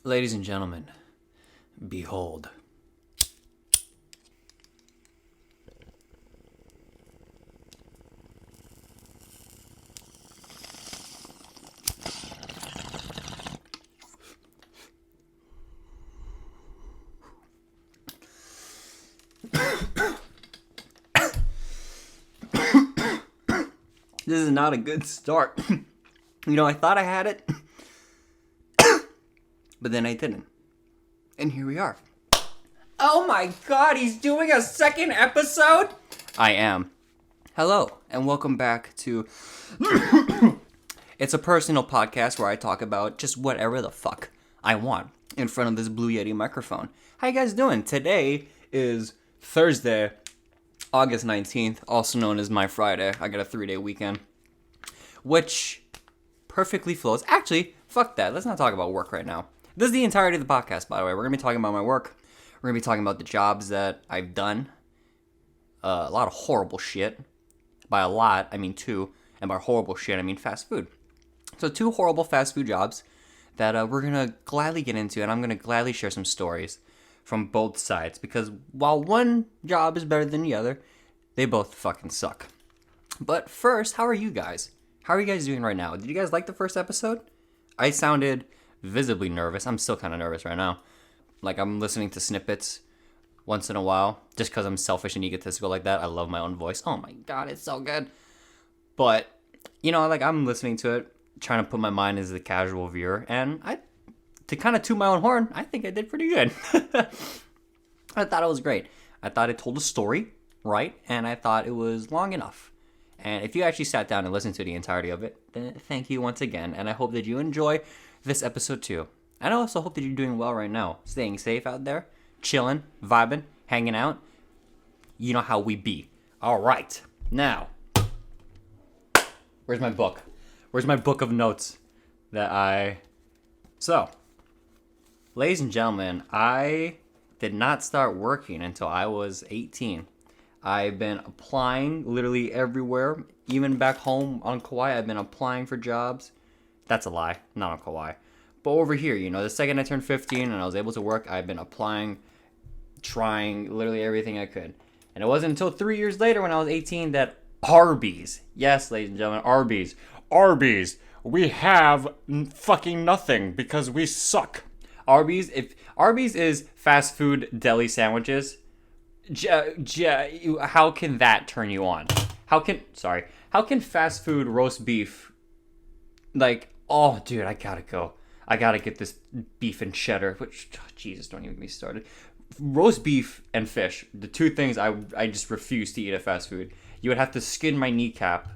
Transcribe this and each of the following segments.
Ladies and gentlemen, behold. This is not a good start. I thought I had it, but then I didn't. And here we are. Oh my god, he's doing a second episode? I am. Hello, and welcome back to... It's a personal podcast where I talk about just whatever the fuck I want in front of this Blue Yeti microphone. How you guys doing? Today is Thursday, August 19th, also known as my Friday. I got a 3-day weekend, which perfectly flows. Actually, fuck that. Let's not talk about work right now. This is the entirety of the podcast, by the way. We're going to be talking about my work. We're going to be talking about the jobs that I've done. A lot of horrible shit. By a lot, I mean two. And by horrible shit, I mean fast food. So 2 horrible fast food jobs that we're going to gladly get into. And I'm going to gladly share some stories from both sides. Because while one job is better than the other, they both fucking suck. But first, how are you guys? How are you guys doing right now? Did you guys like the first episode? I sounded visibly nervous. I'm still kind of nervous right now. Like, I'm listening to snippets once in a while, just because I'm selfish and egotistical like that. I love my own voice. Oh my god, it's so good. But, I'm listening to it, trying to put my mind as the casual viewer, and to kind of toot my own horn, I think I did pretty good. I thought it was great. I thought it told a story, right? And I thought it was long enough. And if you actually sat down and listened to the entirety of it, then thank you once again. And I hope that you enjoy this episode too. And I also hope that you're doing well right now. Staying safe out there. Chilling, vibing, hanging out. You know how we be. All right. Now, where's my book? Where's my book of notes So, ladies and gentlemen, I did not start working until I was 18. I've been applying literally everywhere. Even back home on Kauai, I've been applying for jobs. That's a lie, not on Kauai. But over here, the second I turned 15 and I was able to work, I've been applying, trying literally everything I could. And it wasn't until 3 years later when I was 18 that Arby's, yes, ladies and gentlemen, Arby's, we have fucking nothing because we suck. Arby's is fast food deli sandwiches. How can that turn you on? How can fast food roast beef, oh dude, I gotta go. I gotta get this beef and cheddar, which, Jesus, don't even get me started. Roast beef and fish, the 2 things I just refuse to eat at fast food. You would have to skin my kneecap,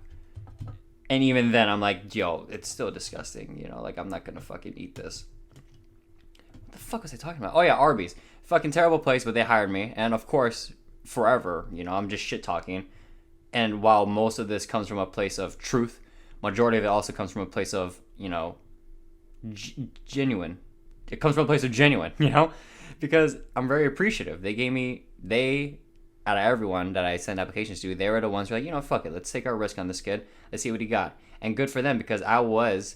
and even then I'm like, yo, it's still disgusting, I'm not gonna fucking eat this. What the fuck was I talking about? Oh yeah, Arby's. Fucking terrible place, but they hired me. And of course, forever, I'm just shit talking. And while most of this comes from a place of truth, majority of it also comes from a place of, genuine. It comes from a place of genuine, because I'm very appreciative. Out of everyone that I send applications to, they were the ones who were like, fuck it, let's take our risk on this kid. Let's see what he got. And good for them, because I was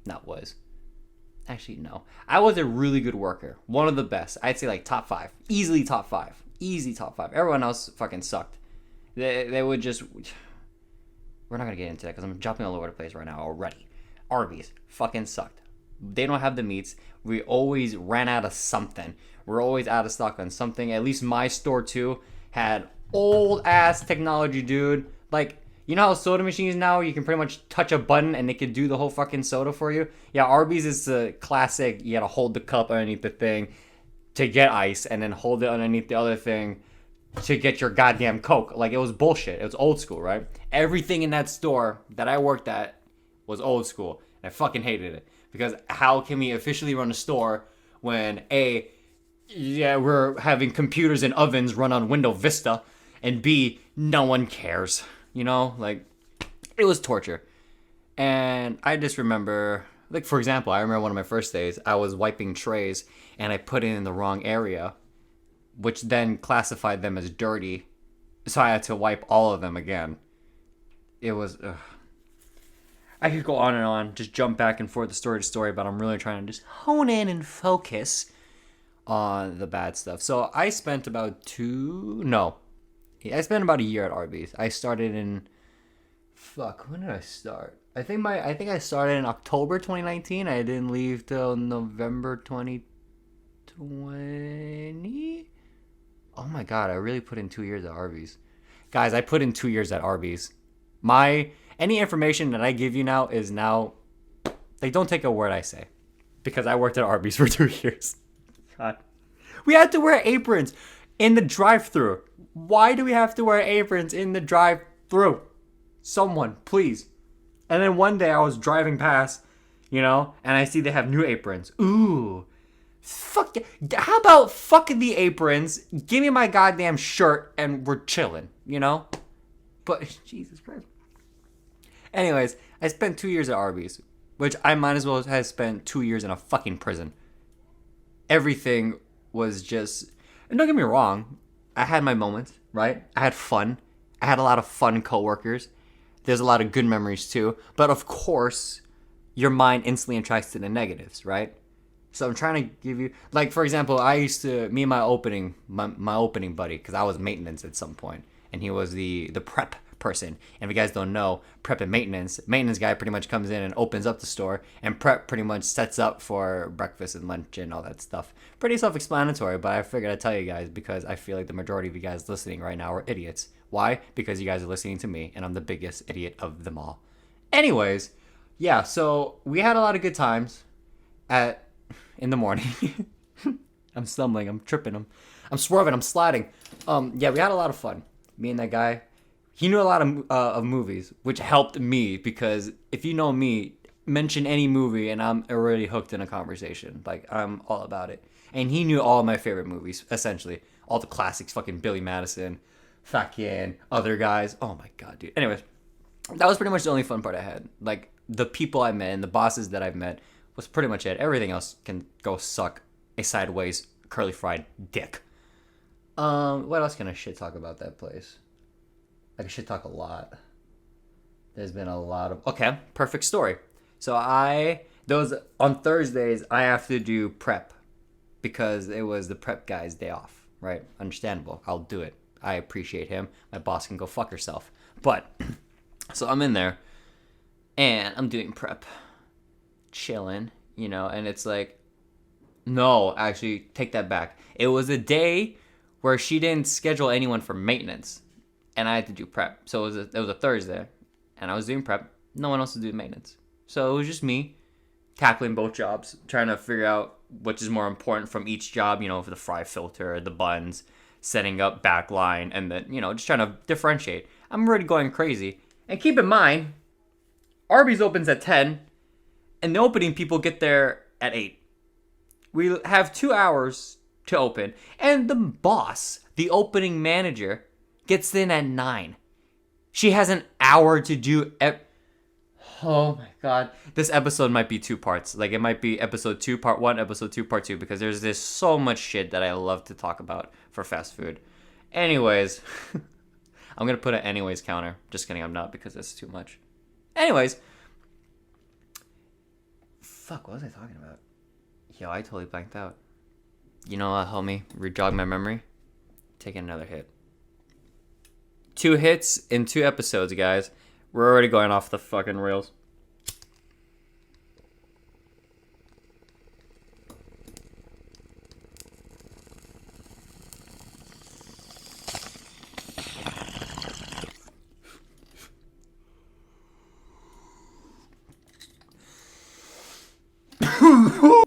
a really good worker. One of the best. I'd say top 5. Easily top 5. Easy top 5. Everyone else fucking sucked. They would just... We're not going to get into that because I'm jumping all over the place right now already. Arby's fucking sucked. They don't have the meats. We always ran out of something. We're always out of stock on something. At least my store too had old ass technology, dude. You know how soda machines now, you can pretty much touch a button and they can do the whole fucking soda for you? Yeah, Arby's is the classic, you gotta hold the cup underneath the thing to get ice and then hold it underneath the other thing to get your goddamn Coke. It was bullshit. It was old school, right? Everything in that store that I worked at was old school. And I fucking hated it. Because how can we officially run a store when A, we're having computers and ovens run on Windows Vista, and B, no one cares. It was torture. And I just remember, for example, I remember one of my first days, I was wiping trays and I put it in the wrong area, which then classified them as dirty. So I had to wipe all of them again. It was... I could go on and on, just jump back and forth, the story to story, but I'm really trying to just hone in and focus on the bad stuff. So I spent about I spent about a year at Arby's. I started in, when did I start? I think I started in October 2019. I didn't leave till November 2020. Oh my god, I really put in 2 years at Arby's. Guys, I put in 2 years at Arby's. Any information that I give you now is now, like, don't take a word I say, because I worked at Arby's for 2 years. God, we had to wear aprons in the drive-thru. Why do we have to wear aprons in the drive-thru? Someone, please. And then one day I was driving past, and I see they have new aprons. Ooh, fuck. How about fucking the aprons? Give me my goddamn shirt and we're chilling, But Jesus Christ. Anyways, I spent 2 years at Arby's, which I might as well have spent 2 years in a fucking prison. Everything was just, and don't get me wrong, I had my moments, right? I had fun. I had a lot of fun coworkers. There's a lot of good memories too. But of course, your mind instantly attracts to the negatives, right? So I'm trying to give you, like, for example, me and my opening buddy, because I was maintenance at some point, and he was the prep person. And if you guys don't know, prep and maintenance guy pretty much comes in and opens up the store, and prep pretty much sets up for breakfast and lunch and all that stuff. Pretty self-explanatory, but I figured I'd tell you guys because I feel like the majority of you guys listening right now are idiots. Why? Because you guys are listening to me, and I'm the biggest idiot of them all. Anyways, yeah, so we had a lot of good times in the morning. I'm stumbling, I'm tripping, I'm swerving, I'm sliding. Yeah, we had a lot of fun. Me and that guy. He knew a lot of movies, which helped me because if you know me, mention any movie and I'm already hooked in a conversation. Like, I'm all about it. And he knew all of my favorite movies, essentially. All the classics, fucking Billy Madison, fucking other guys. Oh my god, dude. Anyways, that was pretty much the only fun part I had. Like, the people I met and the bosses that I've met was pretty much it. Everything else can go suck a sideways curly fried dick. What else can I shit talk about that place? I can shit talk a lot. There's been a lot of... Okay, perfect story. So on Thursdays, I have to do prep because it was the prep guy's day off, right? Understandable. I'll do it. I appreciate him. My boss can go fuck herself. But, so I'm in there and I'm doing prep. Chilling, and it's like, no, actually, take that back. It was a day where she didn't schedule anyone for maintenance. And I had to do prep. So it was a Thursday. And I was doing prep. No one else was doing maintenance. So it was just me tackling both jobs. Trying to figure out which is more important from each job. For the fry filter, the buns, setting up backline. And then, just trying to differentiate. I'm already going crazy. And keep in mind, Arby's opens at 10. And the opening people get there at 8. We have 2 hours to open. And the boss, the opening manager, gets in at 9. She has an hour to do. Oh my god. This episode might be 2 parts. Like, it might be episode 2, part 1, episode 2, part 2, because there's this so much shit that I love to talk about for fast food. Anyways, I'm gonna put an anyways counter. Just kidding, I'm not, because that's too much. Anyways. Fuck, what was I talking about? Yo, I totally blanked out. You know what, homie? Re-jog my memory. Taking another hit. 2 hits in 2 episodes, guys. We're already going off the fucking rails.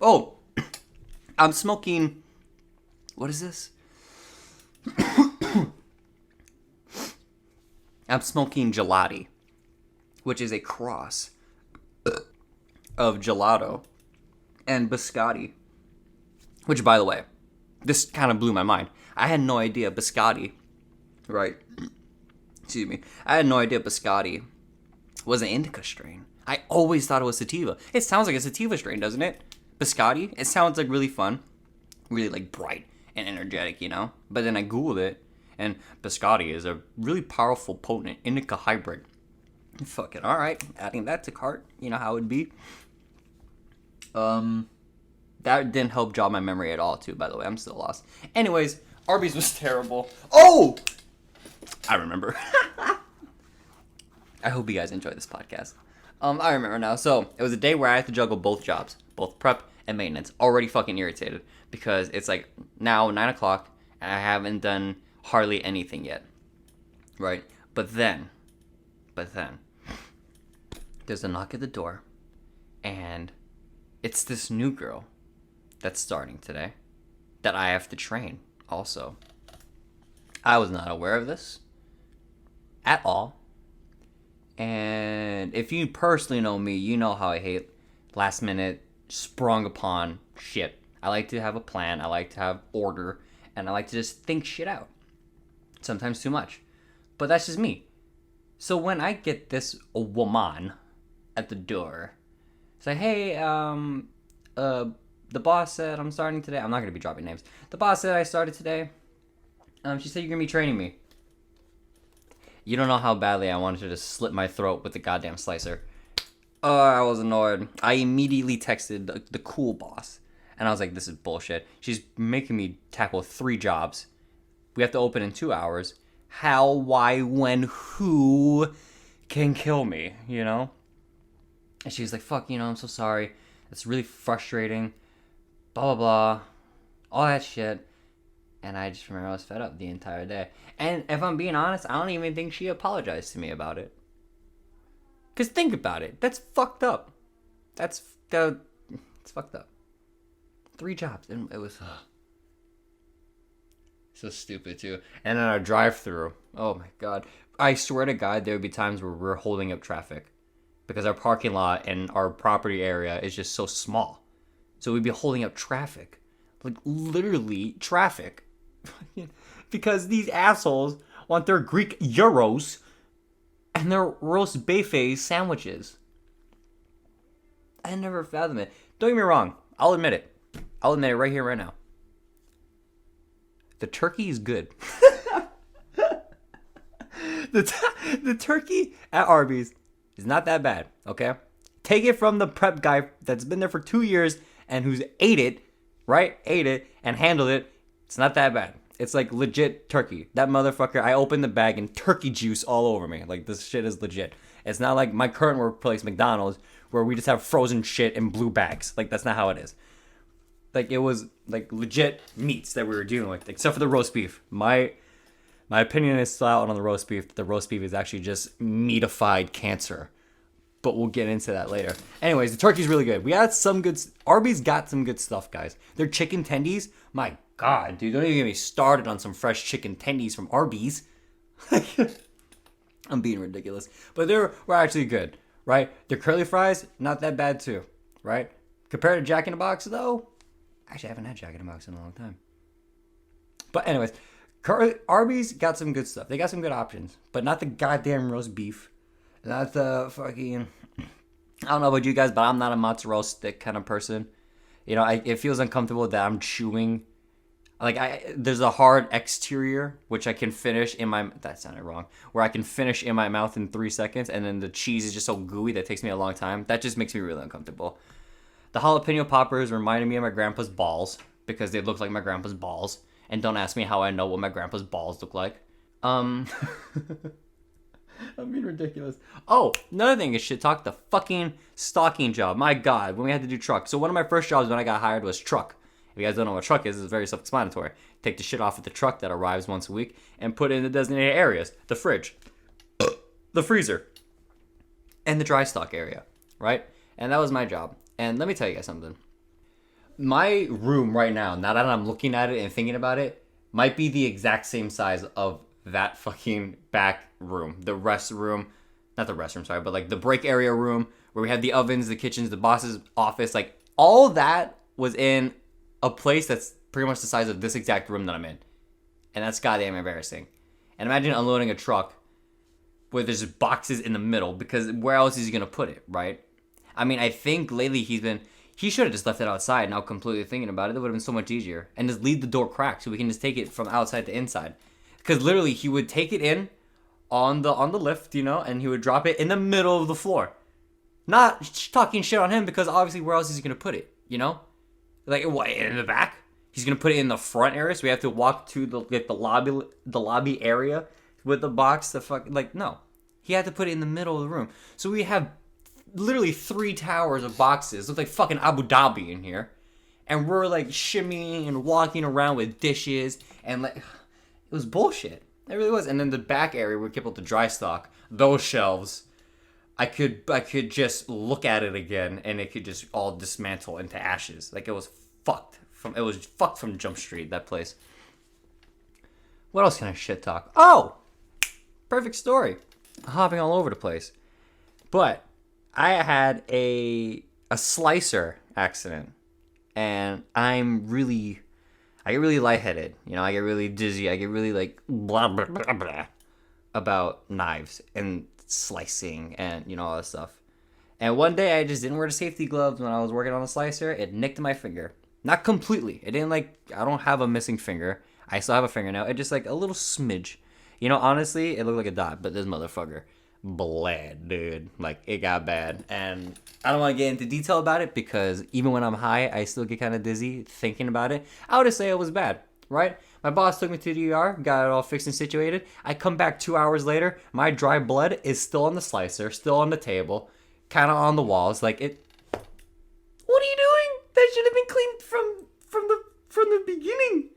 Oh, I'm smoking. What is this? I'm smoking gelati, which is a cross of gelato and biscotti. Which, by the way, this kind of blew my mind. I had no idea biscotti, right? Excuse me. I had no idea biscotti was an indica strain. I always thought it was sativa. It sounds like a sativa strain, doesn't it? Biscotti? It sounds like really fun, really like bright and energetic, But then I Googled it. And biscotti is a really powerful, potent indica hybrid. Fucking alright. Adding that to cart. You know how it would be. That didn't help jog my memory at all, too, by the way. I'm still lost. Anyways, Arby's was terrible. Oh! I remember. I hope you guys enjoy this podcast. I remember now. So, it was a day where I had to juggle both jobs. Both prep and maintenance. Already fucking irritated. Because it's like now 9 o'clock and I haven't done hardly anything yet. Right? But then, there's a knock at the door. And it's this new girl that's starting today that I have to train also. I was not aware of this at all. And if you personally know me, you know how I hate last minute sprung upon shit. I like to have a plan, I like to have order, and I like to just think shit out. Sometimes too much. But that's just me. So when I get this woman at the door, say, hey, the boss said I'm starting today. I'm not going to be dropping names. The boss said I started today. She said you're going to be training me. You don't know how badly I wanted to just slit my throat with the goddamn slicer. Oh, I was annoyed. I immediately texted the cool boss. And I was like, this is bullshit. She's making me tackle 3 jobs. We have to open in 2 hours. How, why, when, who can kill me, you know? And she was like, fuck, I'm so sorry. It's really frustrating. Blah, blah, blah. All that shit. And I just remember I was fed up the entire day. And if I'm being honest, I don't even think she apologized to me about it. Because think about it. That's fucked up. It's fucked up. 3 jobs. And it was so stupid, too. And then our drive-thru. Oh, my God. I swear to God, there would be times where we're holding up traffic. Because our parking lot and our property area is just so small. So we'd be holding up traffic. Like, literally, traffic. Because these assholes want their Greek gyros and their roast beef sandwiches. I never fathomed it. Don't get me wrong. I'll admit it. I'll admit it right here, right now. The turkey is good. The turkey at Arby's is not that bad, okay? Take it from the prep guy that's been there for 2 years and who's ate it, and handled it. It's not that bad. It's like legit turkey. That motherfucker, I opened the bag and turkey juice all over me. Like, this shit is legit. It's not like my current workplace, McDonald's, where we just have frozen shit in blue bags. Like, that's not how it is. Like, it was, like, legit meats that we were dealing with, except for the roast beef. My opinion is still out on the roast beef. The roast beef is actually just meatified cancer. But we'll get into that later. Anyways, the turkey's really good. We had some good... Arby's got some good stuff, guys. Their chicken tendies, my God, dude. Don't even get me started on some fresh chicken tendies from Arby's. I'm being ridiculous. But they were actually good, right? Their curly fries, not that bad too, right? Compared to Jack in the Box, though... Actually, I haven't had Jack in the Box in a long time. But anyways, Arby's got some good stuff. They got some good options. But not the goddamn roast beef. Not the fucking... I don't know about you guys, but I'm not a mozzarella stick kind of person. It feels uncomfortable that I'm chewing. Like, there's a hard exterior, which I can finish in my... That sounded wrong. Where I can finish in my mouth in 3 seconds, and then the cheese is just so gooey that takes me a long time. That just makes me really uncomfortable. The jalapeno poppers reminded me of my grandpa's balls, because they look like my grandpa's balls. And don't ask me how I know what my grandpa's balls look like. I'm being ridiculous. Oh, another thing is shit talk, the fucking stocking job. My God, when we had to do truck. So one of my first jobs when I got hired was truck. If you guys don't know what truck is, it's very self-explanatory. Take the shit off of the truck that arrives once a week and put it in the designated areas. The fridge, the freezer, and the dry stock area, right? And that was my job. And let me tell you guys something. My room right now that I'm looking at it and thinking about it, might be the exact same size of that fucking back room. The restroom, not the restroom, sorry, but like the break area room where we had the ovens, the kitchens, the boss's office, like all that was in a place that's pretty much the size of this exact room that I'm in. And that's goddamn embarrassing. And imagine unloading a truck where there's just boxes in the middle, because where else is he going to put it, right? I mean, I think lately he should have just left it outside. Now completely thinking about it, it would have been so much easier. And just leave the door cracked so we can just take it from outside to inside. Because literally, he would take it in, on the lift, and he would drop it in the middle of the floor. Not talking shit on him because obviously where else is he gonna put it? Like what, in the back? He's gonna put it in the front area, so we have to walk to the lobby area with the box. No, he had to put it in the middle of the room. So we have literally 3 towers of boxes. Looks like fucking Abu Dhabi in here, and we're like shimmying and walking around with dishes and like it was bullshit. It really was. And then the back area where we kept all the dry stock, those shelves. I could just look at it again and it could just all dismantle into ashes. Like it was fucked from Jump Street, that place. What else can I shit talk? Oh, perfect story. Hopping all over the place. But I had a slicer accident and I get really lightheaded. I get really dizzy. I get really like blah blah blah blah about knives and slicing and all that stuff. And one day I just didn't wear the safety gloves when I was working on the slicer. It nicked my finger. Not completely. It didn't I don't have a missing finger. I still have a fingernail. It just like a little smidge. Honestly, it looked like a dot, but this motherfucker bled, dude. Like it got bad. And I don't want to get into detail about it because even when I'm high, I still get kind of dizzy thinking about it. I would just say it was bad, right? My boss took me to the ER, got it all fixed and situated. I come back 2 hours later, my dry blood is still on the slicer, still on the table, kind of on the walls. Like it. What are you doing? That should have been cleaned from the beginning.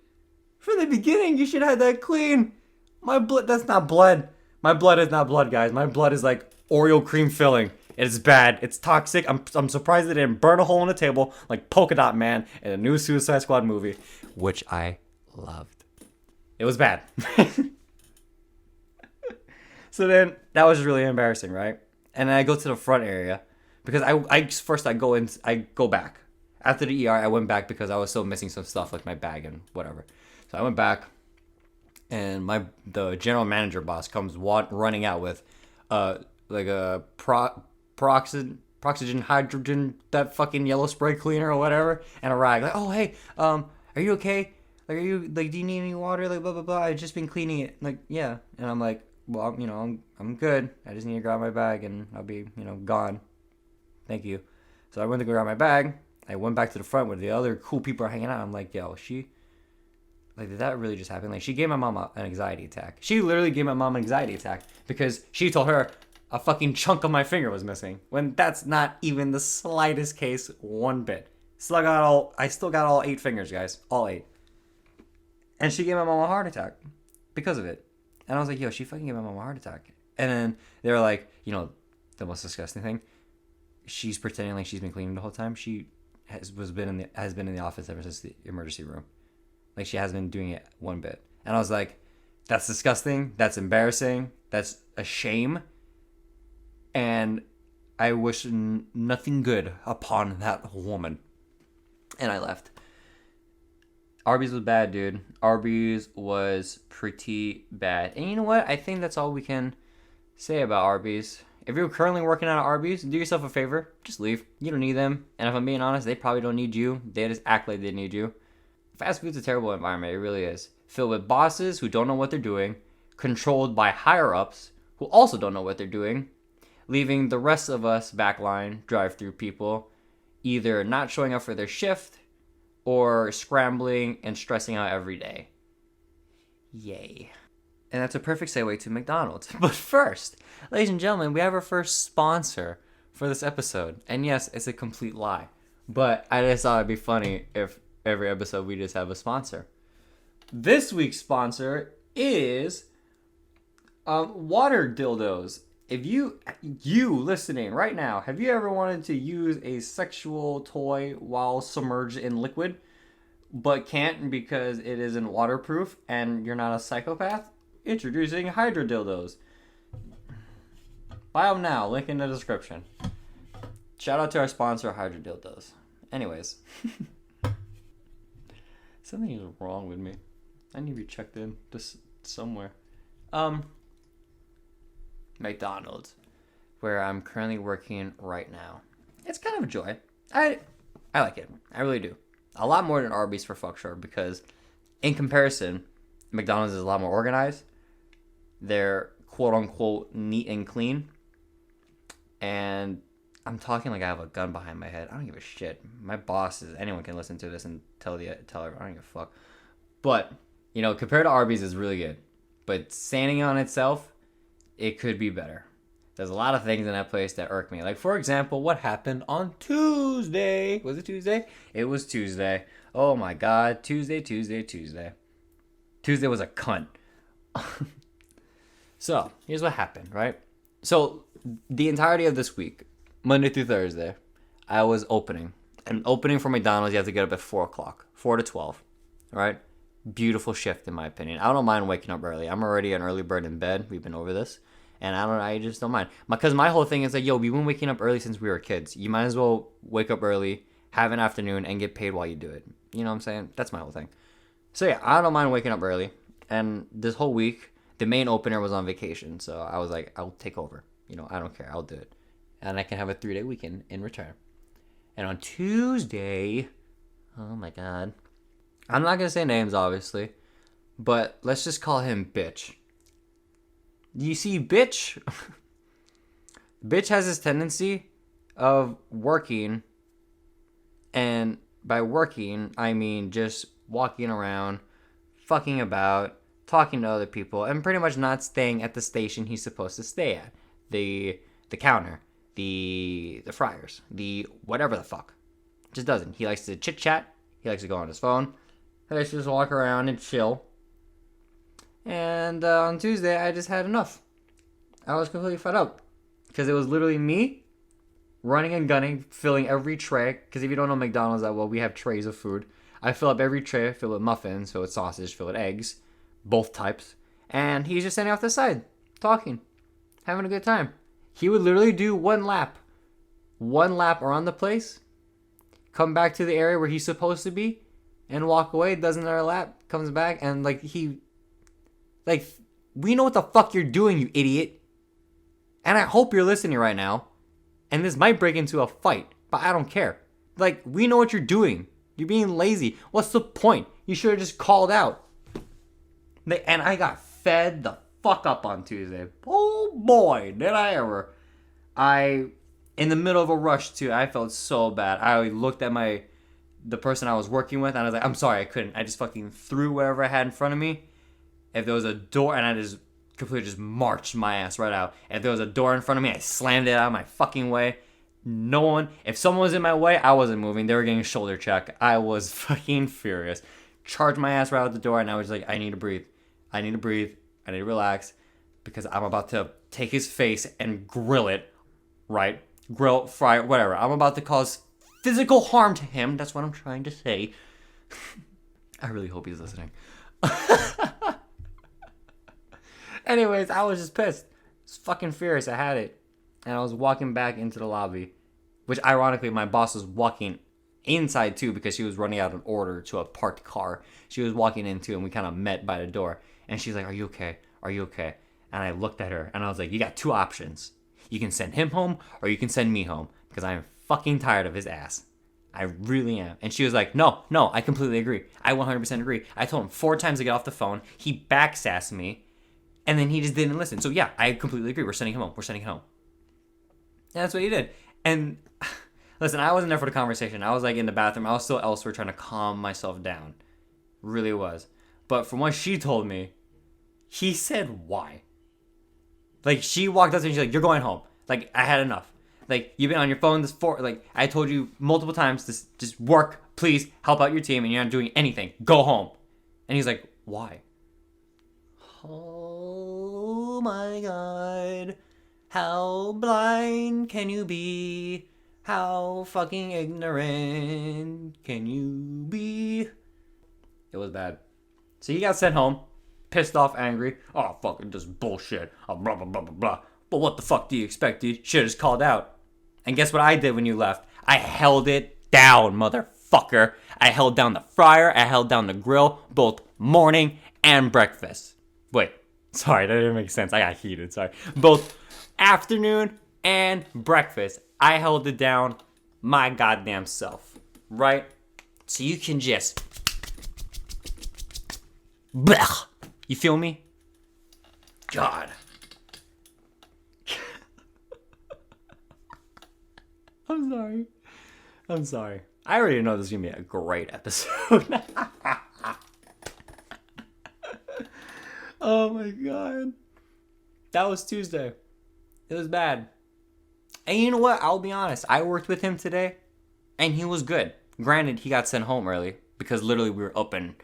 From the beginning, you should have that clean. My blood. That's not blood. My blood is not blood, guys. My blood is like Oreo cream filling. It's bad. It's toxic. I'm surprised it didn't burn a hole in the table like Polka Dot Man in a new Suicide Squad movie, which I loved. It was bad. So then that was really embarrassing, right? And then I go to the front area because I go back. After the ER, I went back because I was still missing some stuff like my bag and whatever. So I went back and the general manager boss comes running out with like a peroxygen hydrogen, that fucking yellow spray cleaner or whatever, and a rag. Like, oh hey, are you okay? Like, do you need any water? Like, blah, blah, blah. I've just been cleaning it. Like, yeah. And I'm like, well, I'm good. I just need to grab my bag and I'll be, gone. Thank you. So I went to grab my bag. I went back to the front where the other cool people are hanging out. I'm like, yo, did that really just happen? Like, she gave my mom an anxiety attack. She literally gave my mom an anxiety attack because she told her a fucking chunk of my finger was missing. When that's not even the slightest case one bit. I still got all 8 fingers, guys. All 8. And she gave my mom a heart attack because of it. And I was like, yo, she fucking gave my mom a heart attack. And then they were like, the most disgusting thing, she's pretending like she's been cleaning the whole time. She has been in the office ever since the emergency room. Like she hasn't been doing it one bit. And I was like, that's disgusting. That's embarrassing. That's a shame. And I wish nothing good upon that woman. And I left. Arby's was bad, dude. Arby's was pretty bad. And you know what? I think that's all we can say about Arby's. If you're currently working at Arby's, do yourself a favor. Just leave. You don't need them. And if I'm being honest, they probably don't need you. They just act like they need you. Fast food's a terrible environment. It really is. Filled with bosses who don't know what they're doing. Controlled by higher-ups who also don't know what they're doing. Leaving the rest of us backline drive-through people either not showing up for their shift or scrambling and stressing out every day. Yay. And that's a perfect segue to McDonald's. But first, ladies and gentlemen, we have our first sponsor for this episode. And yes, it's a complete lie. But I just thought it'd be funny if every episode we just have a sponsor. This week's sponsor is water dildos. If you listening right now, have you ever wanted to use a sexual toy while submerged in liquid, but can't because it isn't waterproof and you're not a psychopath? Introducing Hydra Dildos. Buy them now, link in the description. Shout out to our sponsor, Hydra Dildos. Anyways. Something is wrong with me. I need to be checked in just somewhere. McDonald's, where I'm currently working right now. It's kind of a joy. I like it. I really do. A lot more than Arby's for fuck sure, because in comparison, McDonald's is a lot more organized. Their quote unquote neat and clean. And I'm talking like I have a gun behind my head. I don't give a shit. My boss is, anyone can listen to this and tell everyone, I don't give a fuck. But, compared to Arby's, is really good. But standing on itself, it could be better. There's a lot of things in that place that irk me. Like, for example, what happened on Tuesday? Was it Tuesday? It was Tuesday. Oh my God. Tuesday. Tuesday was a cunt. So, here's what happened, right? So, the entirety of this week, Monday through Thursday, I was opening. And opening for McDonald's, you have to get up at 4 o'clock. 4 to 12, right? Beautiful shift, in my opinion. I don't mind waking up early. I'm already an early bird in bed. We've been over this. And I just don't mind. Because my whole thing is like, we've been waking up early since we were kids. You might as well wake up early, have an afternoon, and get paid while you do it. You know what I'm saying? That's my whole thing. So yeah, I don't mind waking up early. And this whole week, the main opener was on vacation. So I was like, I'll take over. I don't care. I'll do it. And I can have a 3-day weekend in return. And on Tuesday, oh my God. I'm not going to say names, obviously. But let's just call him Bitch. You see, Bitch? Bitch has this tendency of working. And by working, I mean just walking around, fucking about, talking to other people, and pretty much not staying at the station he's supposed to stay at. The counter, the fryers, the whatever the fuck. Just doesn't. He likes to chit chat. He likes to go on his phone. He likes to just walk around and chill. And on Tuesday, I just had enough. I was completely fed up. Because it was literally me running and gunning, filling every tray. Because if you don't know McDonald's that well, we have trays of food. I fill up every tray, fill it with muffins, fill it with sausage, fill it with eggs. Both types. And he's just standing off the side, talking. Having a good time. He would literally do one lap around the place, come back to the area where he's supposed to be, and walk away, does another lap, comes back, and we know what the fuck you're doing, you idiot. And I hope you're listening right now, and this might break into a fight, but I don't care. We know what you're doing. You're being lazy. What's the point? You should have just called out. And I got fed the fuck up on Tuesday. Oh boy, did I ever. In the middle of a rush too, I felt so bad. I looked at the person I was working with, and I was like, I'm sorry, I couldn't. I just fucking threw whatever I had in front of me. If there was a door, and I just completely just marched my ass right out. If there was a door in front of me, I slammed it out of my fucking way. If someone was in my way, I wasn't moving. They were getting a shoulder check. I was fucking furious. Charged my ass right out the door, and I was like, I need to breathe. I need to relax, because I'm about to take his face and grill it, right? Grill, fry it, whatever. I'm about to cause physical harm to him. That's what I'm trying to say. I really hope he's listening. Anyways, I was just pissed. I was fucking furious. I had it. And I was walking back into the lobby, which ironically my boss was walking inside too, because she was running out an order to a parked car. She was walking into, and we kind of met by the door. And she's like, are you okay? Are you okay? And I looked at her, and I was like, you got two options. You can send him home, or you can send me home, because I'm fucking tired of his ass. I really am. And she was like, no, I completely agree. I 100% agree. I told him 4 times to get off the phone. He backsassed me, and then he just didn't listen. So yeah, I completely agree. We're sending him home. We're sending him home. And that's what he did. And listen, I wasn't there for the conversation. I was in the bathroom. I was still elsewhere trying to calm myself down. Really was. But from what she told me, he said why. She walked up to me and she's like, you're going home. I had enough. You've been on your phone I told you multiple times to just work, please, help out your team, and you're not doing anything. Go home. And he's like, why? Oh my God. How blind can you be? How fucking ignorant can you be? It was bad. So he got sent home, pissed off, angry. Oh, fucking just bullshit. Oh, blah, blah, blah, blah, blah. But what the fuck do you expect, dude? Shit is called out. And guess what I did when you left? I held it down, motherfucker. I held down the fryer. I held down the grill, both morning and breakfast. Wait, sorry, that didn't make sense. I got heated, sorry. Both afternoon and breakfast. I held it down my goddamn self, right? So you can just... Blech. You feel me? God. I'm sorry. I already know this is gonna be a great episode. Oh my god. That was Tuesday. It was bad. And you know what? I'll be honest. I worked with him today, and he was good. Granted, he got sent home early because literally we were up in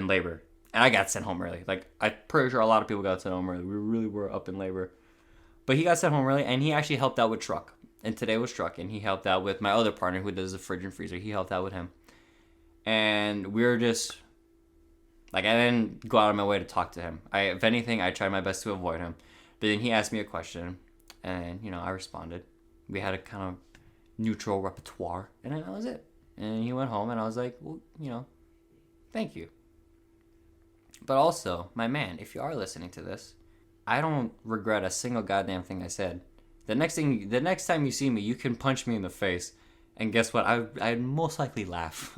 labor, and I got sent home early. Like I'm pretty sure a lot of people got sent home early. We really were up in labor, but he got sent home early, and he actually helped out with truck. And today was truck, and he helped out with my other partner who does the fridge and freezer. He helped out with him, and we were just like, I didn't go out of my way to talk to him. If anything, I tried my best to avoid him. But then he asked me a question, and I responded. We had a kind of neutral repertoire, and that was it. And he went home, and I was like, well, thank you. But also, my man, if you are listening to this, I don't regret a single goddamn thing I said. The next time you see me, you can punch me in the face, and guess what? I'd most likely laugh.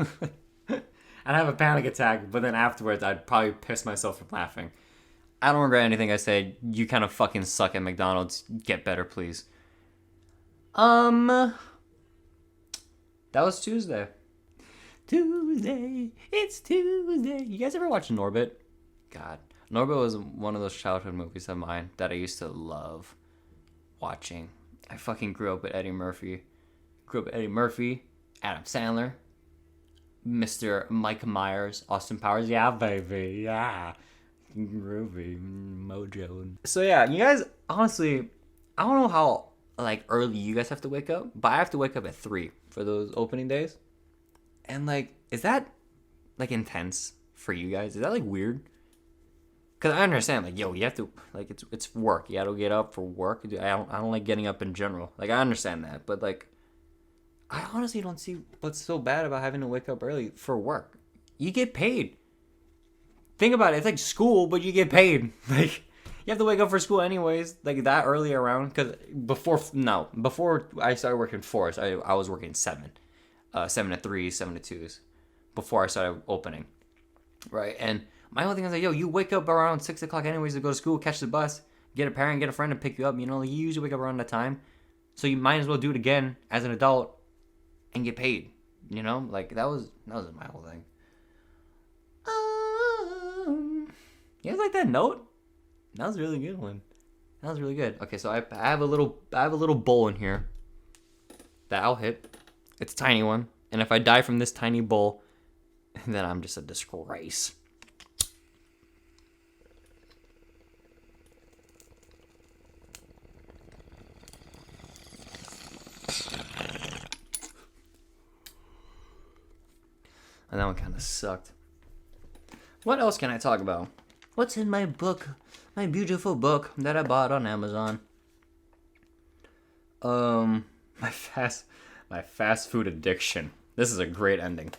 I'd have a panic attack, but then afterwards, I'd probably piss myself from laughing. I don't regret anything I said. You kind of fucking suck at McDonald's. Get better, please. That was Tuesday. It's Tuesday. You guys ever watch Norbit? God. Norbit was one of those childhood movies of mine that I used to love watching. I fucking grew up with Eddie Murphy. Adam Sandler. Mr. Mike Myers, Austin Powers. Yeah, baby. Yeah. Groovy. Mojo. So yeah, you guys, honestly, I don't know how early you guys have to wake up, but I have to wake up at 3 for those opening days. And is that intense for you guys? Is that weird? Because I understand, you have to, it's work. You got to get up for work. I don't like getting up in general. I understand that, but I honestly don't see what's so bad about having to wake up early for work. You get paid. Think about it. It's like school, but you get paid. You have to wake up for school anyways, that early around. Because before I started working 4, so I was working 7. 7 to 3, 7 to 2s. Before I started opening. Right? And my whole thing is you wake up around 6 o'clock anyways to go to school, catch the bus, get a parent, get a friend to pick you up. You usually wake up around that time. So you might as well do it again as an adult and get paid. That was my whole thing. You guys like that note? That was a really good one. That was really good. Okay, so I have a little bowl in here that I'll hit. It's a tiny one, and if I die from this tiny bowl, then I'm just a disgrace. And that one kind of sucked. What else can I talk about? What's in my book? My beautiful book that I bought on Amazon. My fast food addiction. This is a great ending.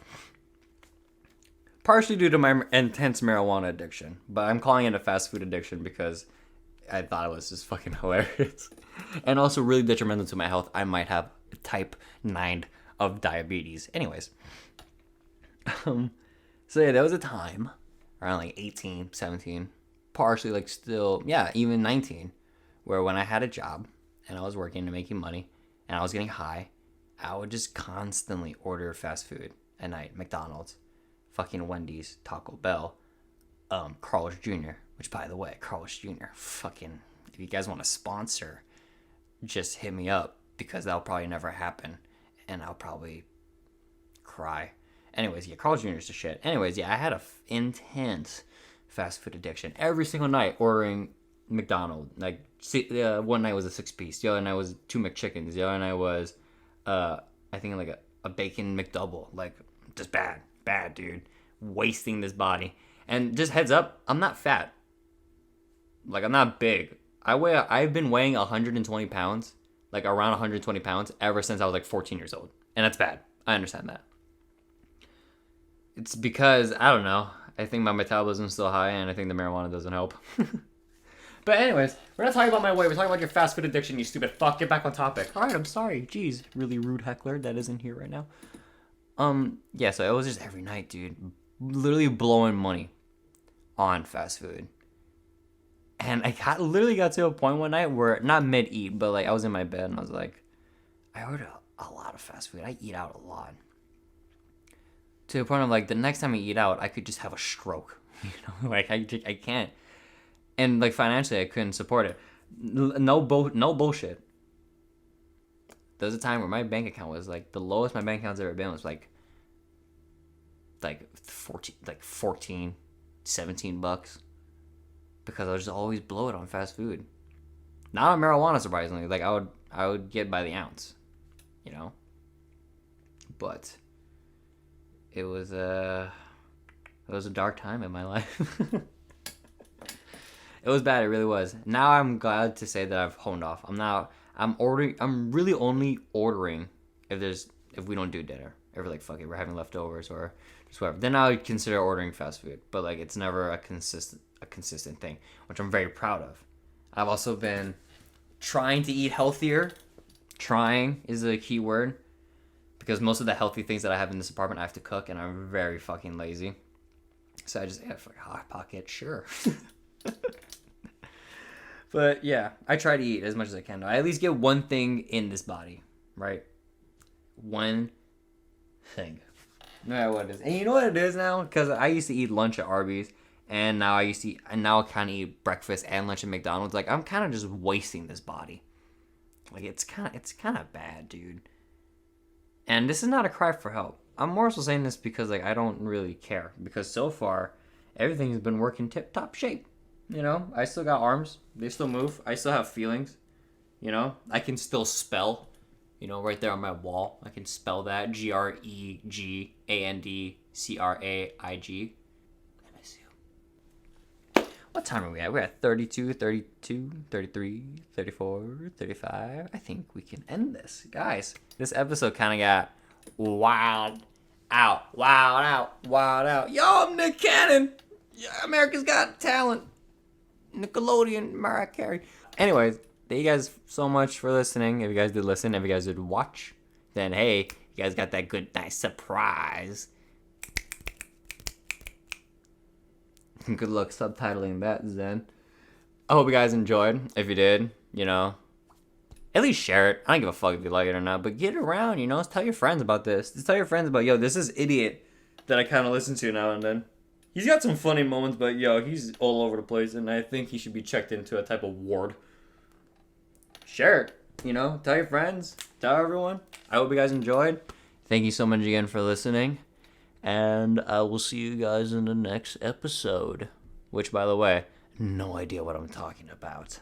Partially due to my intense marijuana addiction, but I'm calling it a fast food addiction because I thought it was just fucking hilarious. And also really detrimental to my health. I might have type 9 of diabetes. Anyways. So yeah, there was a time around 18, 17, partially still, yeah, even 19, where when I had a job and I was working and making money and I was getting high, I would just constantly order fast food at night. McDonald's, fucking Wendy's, Taco Bell, Carl's Jr., which by the way, Carl's Jr., fucking, if you guys want to sponsor, just hit me up because that'll probably never happen and I'll probably cry. Anyways, yeah, Carl's Jr. is the shit. Anyways, yeah, I had a intense fast food addiction. Every single night ordering McDonald's. One night was a 6-piece. The other night was 2 McChickens. The other night was, I think a bacon McDouble. Just bad, dude. Wasting this body. And just heads up, I'm not fat. I'm not big. I've been weighing 120 pounds, around 120 pounds, ever since I was 14 years old. And that's bad. I understand that. It's because, I don't know, I think my metabolism's still high and I think the marijuana doesn't help. But anyways, we're not talking about my weight. We're talking about your fast food addiction, you stupid fuck. Get back on topic. Alright, I'm sorry. Jeez. Really rude heckler that isn't here right now. Yeah, so it was just every night, dude. Literally blowing money on fast food. And literally got to a point one night where, not mid-eat, but I was in my bed and I was like, I a lot of fast food. I eat out a lot. To the point of like the next time I eat out, I could just have a stroke. You know, like I can't. And like financially, I couldn't support it. No bullshit. There was a time where my bank account was like the lowest my bank account's ever been was like 14, 17 bucks. Because I was just always blow it on fast food. Not on marijuana, surprisingly. Like I would get by the ounce, you know. But it was a dark time in my life. It was bad. It really was. Now I'm glad to say that I've honed off. I'm really only ordering if we don't do dinner. If we're like, fuck it, we're having leftovers or just whatever. Then I would consider ordering fast food. But like it's never a consistent thing, which I'm very proud of. I've also been trying to eat healthier. Trying is a key word. Because most of the healthy things that I have in this apartment I have to cook, and I'm very fucking lazy. So I just ate a Hot Pocket, sure. But yeah, I try to eat as much as I can. I at least get one thing in this body, right? One thing. No matter what it is. And you know what it is now? Because I used to eat lunch at Arby's, and now I kind of eat breakfast and lunch at McDonald's. Like I'm kind of just wasting this body. Like it's kind of bad, dude. And this is not a cry for help. I'm more so saying this because like I don't really care. Because so far, everything's been working tip-top shape. You know, I still got arms. They still move. I still have feelings. You know, I can still spell. You know, right there on my wall. I can spell that. GREGANDCRAIG. I miss you. What time are we at? We're at 32, 32, 33, 34, 35. I think we can end this. Guys, this episode kind of got wild out. Yo, I'm Nick Cannon. Yeah, America's Got Talent. Nickelodeon, Mariah Carey. Anyways, thank you guys so much for listening. If you guys did listen, if you guys did watch, then hey, you guys got that good, nice surprise. Good luck subtitling that, Zen. I hope you guys enjoyed. If you did, you know, at least share it. I don't give a fuck if you like it or not, but get it around, you know. Tell your friends about this. Just tell your friends about, yo, this is idiot that I kind of listen to now and then. He's got some funny moments, but yo, he's all over the place, and I think he should be checked into a type of ward. Share it, you know. Tell your friends. Tell everyone. I hope you guys enjoyed. Thank you so much again for listening. And I will see you guys in the next episode. Which, by the way, no idea what I'm talking about.